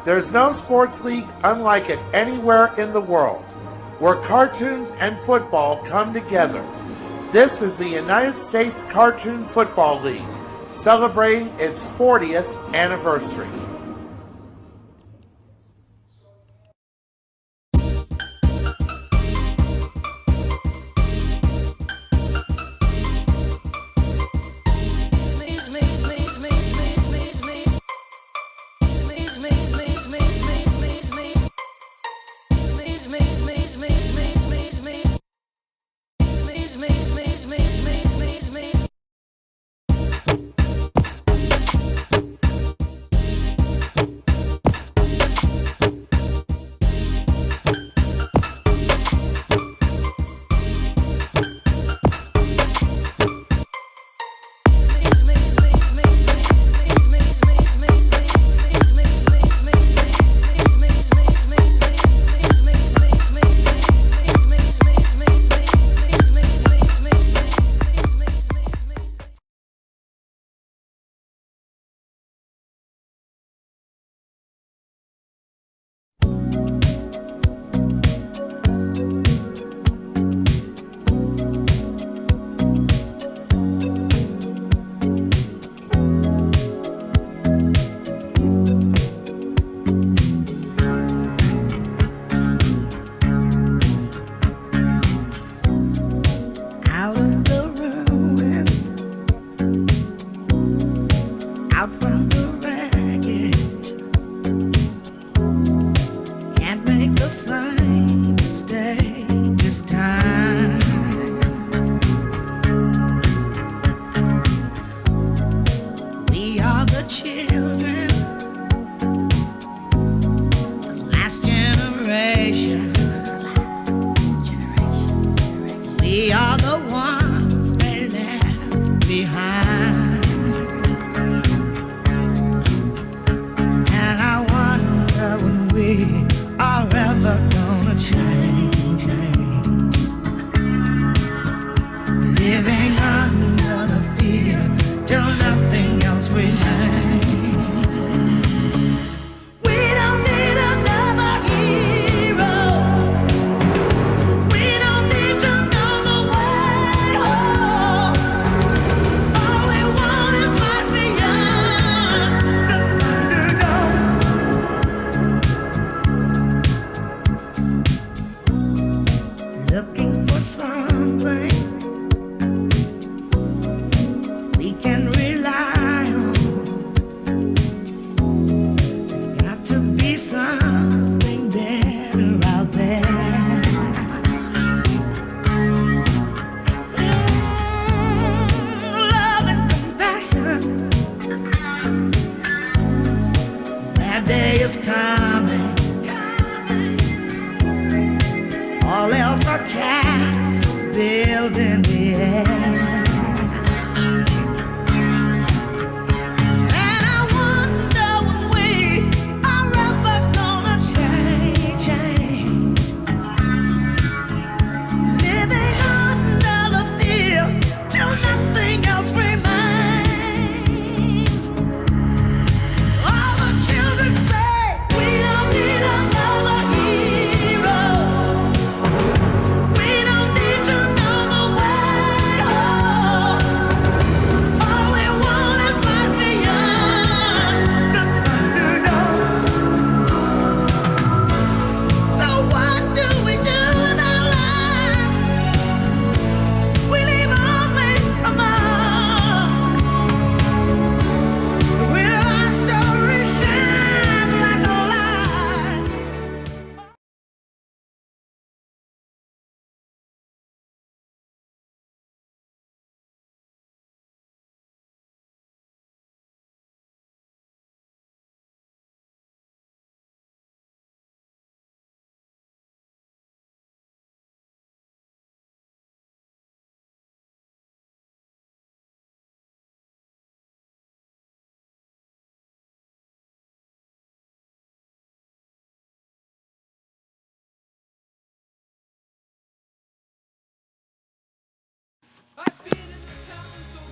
There's no sports league unlike it anywhere in the world, where cartoons and football come together. This is the United States Cartoon Football League, celebrating its 40th anniversary.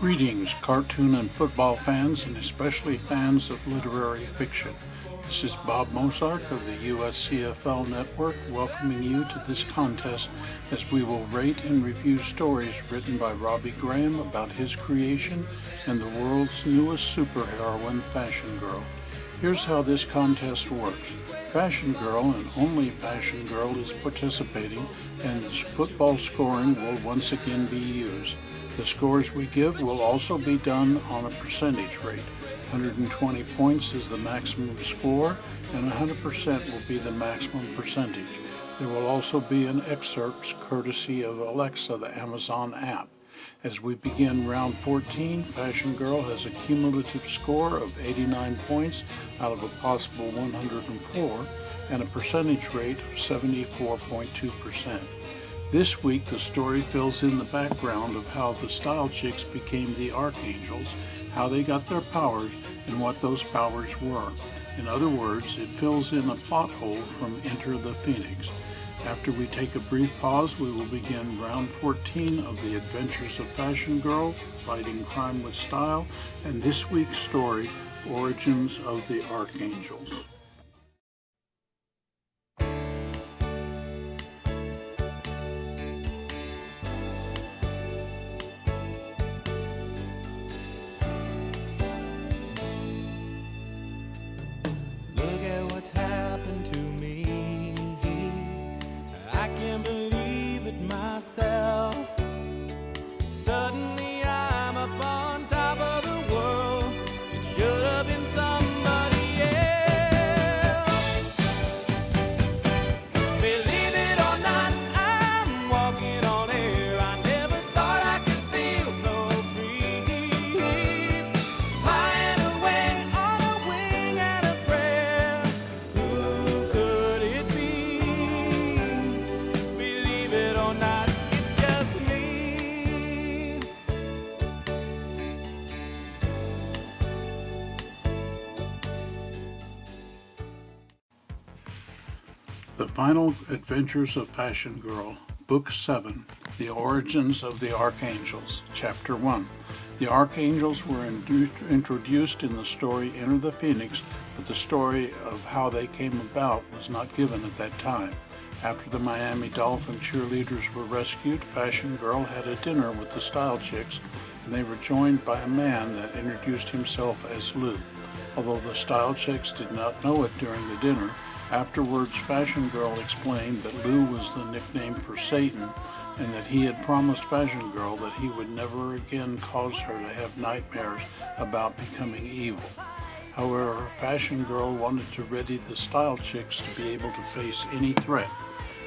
Greetings, cartoon and football fans, and especially fans of literary fiction. This is Bob Mozart of the USCFL Network welcoming you to this contest as we will rate and review stories written by Robbie Graham about his creation and the world's newest superheroine, Fashion Girl. Here's how this contest works. Fashion Girl and only Fashion Girl is participating, and football scoring will once again be used. The scores we give will also be done on a percentage rate. 120 points is the maximum score, and 100% will be the maximum percentage. There will also be an excerpt courtesy of Alexa, the Amazon app. As we begin round 14, Fashion Girl has a cumulative score of 89 points out of a possible 104 and a percentage rate of 74.2%. This week, the story fills in the background of how the Style Chicks became the Archangels, how they got their powers, and what those powers were. In other words, it fills in a plot hole from Enter the Phoenix. After we take a brief pause, we will begin round 14 of the Adventures of Fashion Girl, Fighting Crime with Style, and this week's story, Origins of the Archangels. Suddenly I'm up on top of the world. It should have been somebody else. Believe it or not, I'm walking on air. I never thought I could feel so free. Flying away on a wing and a prayer. Who could it be? Believe it or not, it's just me. The Final Adventures of Fashion Girl, Book 7, The Origins of the Archangels, Chapter 1. The Archangels were introduced in the story Enter the Phoenix, but the story of how they came about was not given at that time. After the Miami Dolphin cheerleaders were rescued, Fashion Girl had a dinner with the Style Chicks, and they were joined by a man that introduced himself as Lou. Although the Style Chicks did not know it during the dinner, afterwards, Fashion Girl explained that Lou was the nickname for Satan and that he had promised Fashion Girl that he would never again cause her to have nightmares about becoming evil. However, Fashion Girl wanted to ready the Style Chicks to be able to face any threat.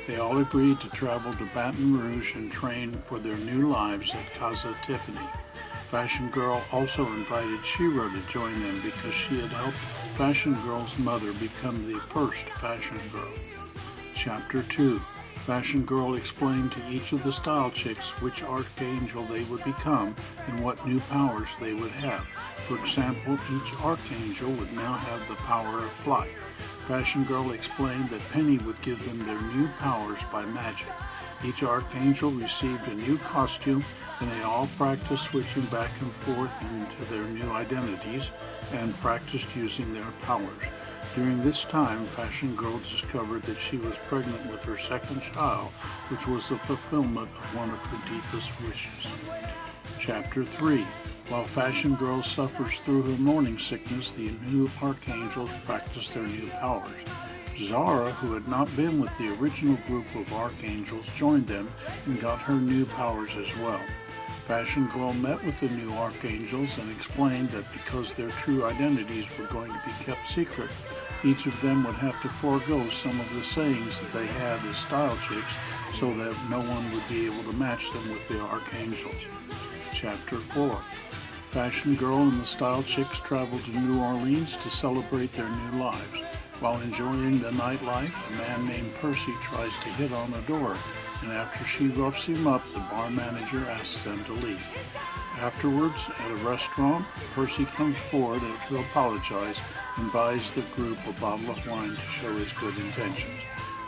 They all agreed to travel to Baton Rouge and train for their new lives at Casa Tiffany. Fashion Girl also invited Shira to join them because she had helped Fashion Girl's mother become the first Fashion Girl. Chapter 2. Fashion Girl explained to each of the Style Chicks which Archangel they would become and what new powers they would have. For example, each Archangel would now have the power of flight. Fashion Girl explained that Penny would give them their new powers by magic. Each Archangel received a new costume, and they all practiced switching back and forth into their new identities and practiced using their powers. During this time, Fashion Girl discovered that she was pregnant with her second child, which was the fulfillment of one of her deepest wishes. Chapter 3. While Fashion Girl suffers through her morning sickness, the new Archangels practice their new powers. Zara, who had not been with the original group of Archangels, joined them and got her new powers as well. Fashion Girl met with the new Archangels and explained that because their true identities were going to be kept secret, each of them would have to forego some of the sayings that they had as Style Chicks so that no one would be able to match them with the Archangels. Chapter 4. Fashion Girl and the Style Chicks traveled to New Orleans to celebrate their new lives. While enjoying the nightlife, a man named Percy tries to hit on the door, and after she roughs him up, the bar manager asks them to leave. Afterwards, at a restaurant, Percy comes forward to apologize and buys the group a bottle of wine to show his good intentions.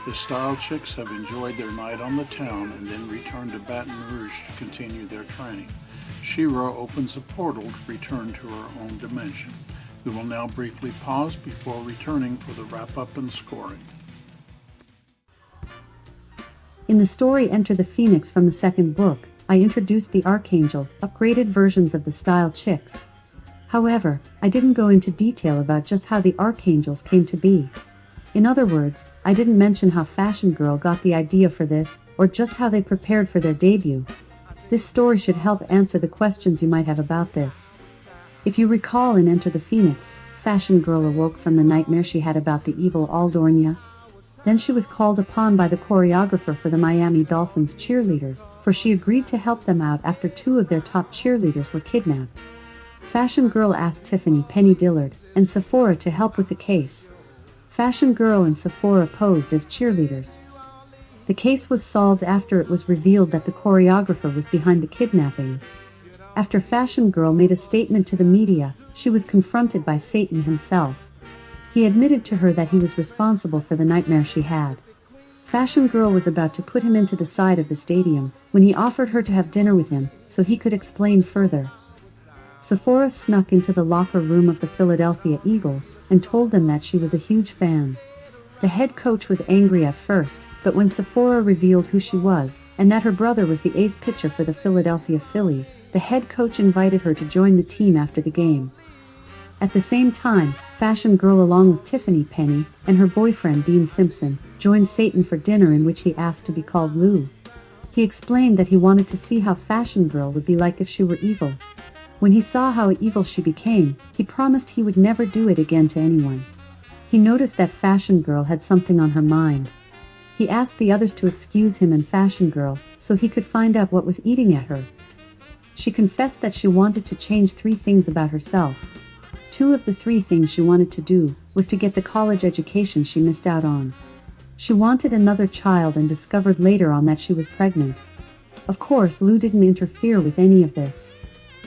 The Style Chicks have enjoyed their night on the town and then return to Baton Rouge to continue their training. She-Ra opens a portal to return to her own dimension. We will now briefly pause before returning for the wrap-up and scoring. In the story Enter the Phoenix from the second book, I introduced the Archangels, upgraded versions of the Style Chicks. However, I didn't go into detail about just how the Archangels came to be. In other words, I didn't mention how Fashion Girl got the idea for this, or just how they prepared for their debut. This story should help answer the questions you might have about this. If you recall in Enter the Phoenix, Fashion Girl awoke from the nightmare she had about the evil Aldornia. Then she was called upon by the choreographer for the Miami Dolphins cheerleaders, for she agreed to help them out after 2 of their top cheerleaders were kidnapped. Fashion Girl asked Tiffany Penny Dillard and Sephora to help with the case. Fashion Girl and Sephora posed as cheerleaders. The case was solved after it was revealed that the choreographer was behind the kidnappings. After Fashion Girl made a statement to the media, she was confronted by Satan himself. He admitted to her that he was responsible for the nightmare she had. Fashion Girl was about to put him into the side of the stadium when he offered her to have dinner with him so he could explain further. Sephora snuck into the locker room of the Philadelphia Eagles and told them that she was a huge fan. The head coach was angry at first, but when Sephora revealed who she was, and that her brother was the ace pitcher for the Philadelphia Phillies, the head coach invited her to join the team after the game. At the same time, Fashion Girl along with Tiffany Penny and her boyfriend Dean Simpson joined Satan for dinner in which he asked to be called Lou. He explained that he wanted to see how Fashion Girl would be like if she were evil. When he saw how evil she became, he promised he would never do it again to anyone. He noticed that Fashion Girl had something on her mind. He asked the others to excuse him and Fashion Girl so he could find out what was eating at her. She confessed that she wanted to change 3 things about herself. 2 of the 3 things she wanted to do was to get the college education she missed out on. She wanted another child and discovered later on that she was pregnant. Of course, Lou didn't interfere with any of this.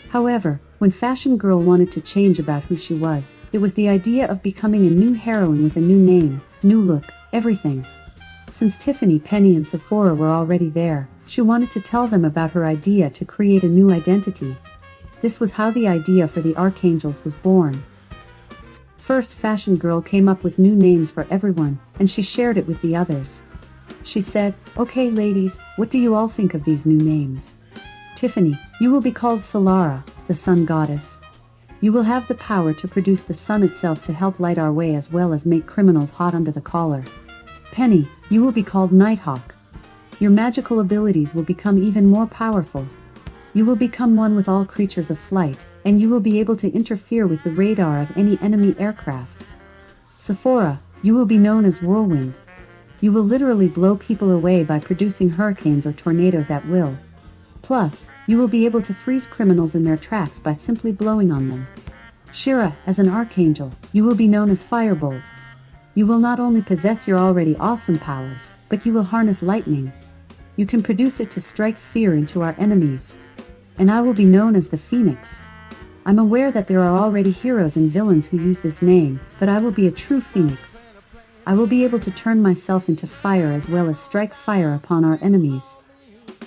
However, when Fashion Girl wanted to change about who she was, it was the idea of becoming a new heroine with a new name, new look, everything. Since Tiffany Penny and Sephora were already there, she wanted to tell them about her idea to create a new identity. This was how the idea for the Archangels was born. First, Fashion Girl came up with new names for everyone, and she shared it with the others. She said, "Okay ladies, what do you all think of these new names? Tiffany, you will be called Solara, the sun goddess. You will have the power to produce the sun itself to help light our way as well as make criminals hot under the collar. Penny, you will be called Nighthawk. Your magical abilities will become even more powerful. You will become one with all creatures of flight, and you will be able to interfere with the radar of any enemy aircraft. Sephora, you will be known as Whirlwind. You will literally blow people away by producing hurricanes or tornadoes at will. Plus, you will be able to freeze criminals in their tracks by simply blowing on them. She-Ra, as an Archangel, you will be known as Firebolt. You will not only possess your already awesome powers, but you will harness lightning. You can produce it to strike fear into our enemies. And I will be known as the Phoenix. I'm aware that there are already heroes and villains who use this name, but I will be a true Phoenix. I will be able to turn myself into fire as well as strike fire upon our enemies."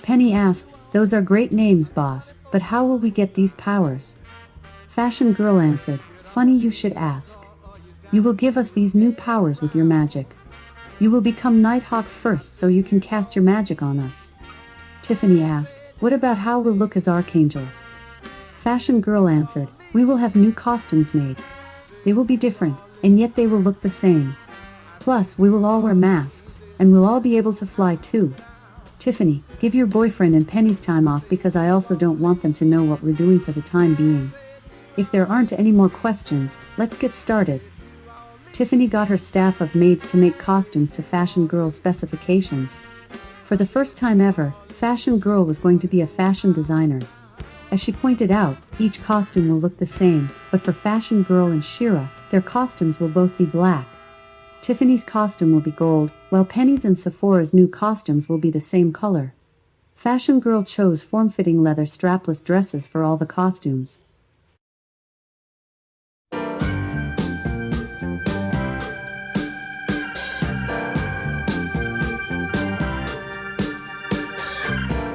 Penny asked, "Those are great names, boss, but how will we get these powers?" Fashion Girl answered, "Funny you should ask. You will give us these new powers with your magic. You will become Nighthawk first so you can cast your magic on us." Tiffany asked, "What about how we'll look as Archangels?" Fashion Girl answered, "We will have new costumes made. They will be different, and yet they will look the same. Plus, we will all wear masks, and we'll all be able to fly too. Tiffany, give your boyfriend and Penny's time off because I also don't want them to know what we're doing for the time being. If there aren't any more questions, let's get started." Tiffany got her staff of maids to make costumes to Fashion Girl's specifications. For the first time ever, Fashion Girl was going to be a fashion designer. As she pointed out, each costume will look the same, but for Fashion Girl and She-Ra, their costumes will both be black. Tiffany's costume will be gold, while Penny's and Sephora's new costumes will be the same color. Fashion Girl chose form-fitting leather strapless dresses for all the costumes.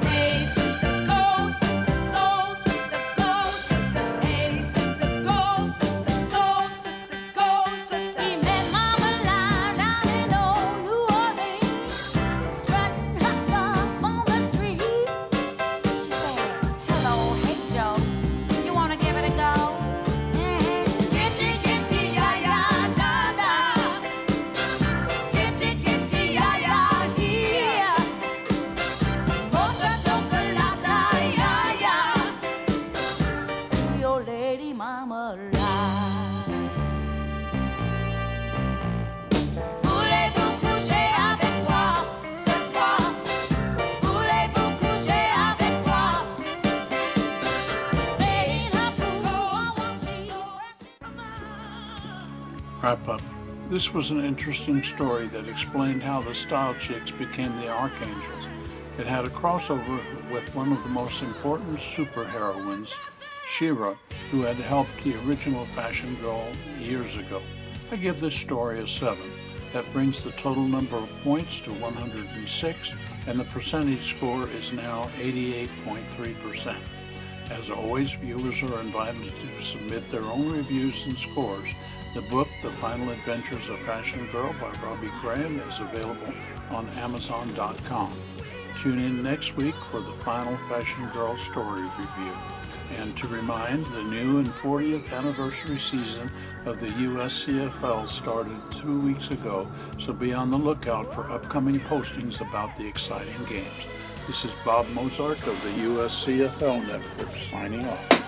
Hey, sister, go, sister, soul, sister, wrap up, this was an interesting story that explained how the Style Chicks became the Archangels. It had a crossover with one of the most important superheroines, She-Ra, who had helped the original Fashion Girl years ago. I give this story a 7. That brings the total number of points to 106, and the percentage score is now 88.3%. As always, viewers are invited to submit their own reviews and scores. The book, The Final Adventures of Fashion Girl by Robbie Graham, is available on Amazon.com. Tune in next week for the final Fashion Girl story review. And to remind, the new and 40th anniversary season of the USCFL started 2 weeks ago, so be on the lookout for upcoming postings about the exciting games. This is Bob Mozart of the USCFL Network signing off.